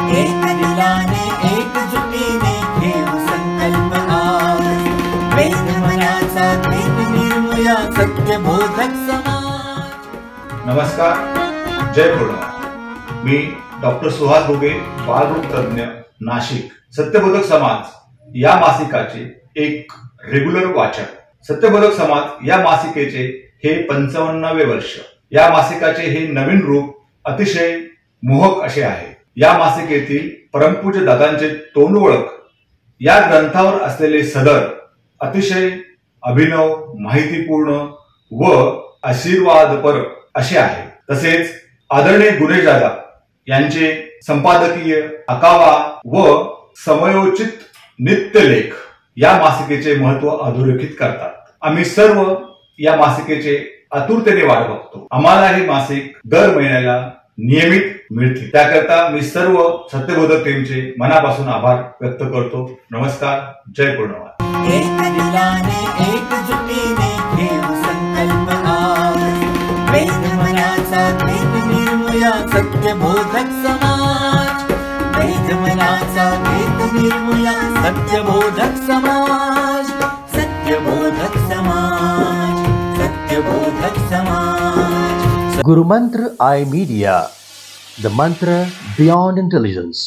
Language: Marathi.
एक दिलाने एकजुटीने घेऊ संकल्प आज वेद मनाचा वेद निर्मूया सत्यबोधक समाज। नमस्कार, जय पूर्ण। मी डॉक्टर सुहास भोगे, बालरोग तज्ञ, नाशिक। सत्यबोधक समाज या मासिकाचे एक रेग्युलर वाचक। सत्यबोधक समाज या मासिकेचे हे 55वे वर्ष। या मासिकाचे हे नवीन रूप अतिशय मोहक असे आहे। या मासिकेतील परमपूज्य दादांचे तोंड ओळख या ग्रंथावर असलेले सदर अतिशय अभिनव, माहितीपूर्ण व आशीर्वादपर असे आहे। तसेच आदरणीय गुणेश दादा यांचे संपादकीय, अकावा व समयोचित नित्यलेख या मासिकेचे महत्व अधोरेखित करतात। आम्ही सर्व या मासिकेचे आतुरतेने वाट बघतो। आम्हाला हे मासिक दर महिन्याला नियमित मिळते, त्याकरता मी सर्व सत्यबोधक टीमचे मनापासून आभार व्यक्त करतो। नमस्कार, जय पूर्णवाद। एक दिलाने एकजुटीने घेऊ संकल्प आज वेद मनाचा वेद निर्मूया सत्यबोधक समाज। वेद मनाचा वेद निर्मूया सत्यबोधक समाज। सत्यबोधक समाज, सत्यबोधक समाज। Guru Mantra I Media, the mantra beyond intelligence.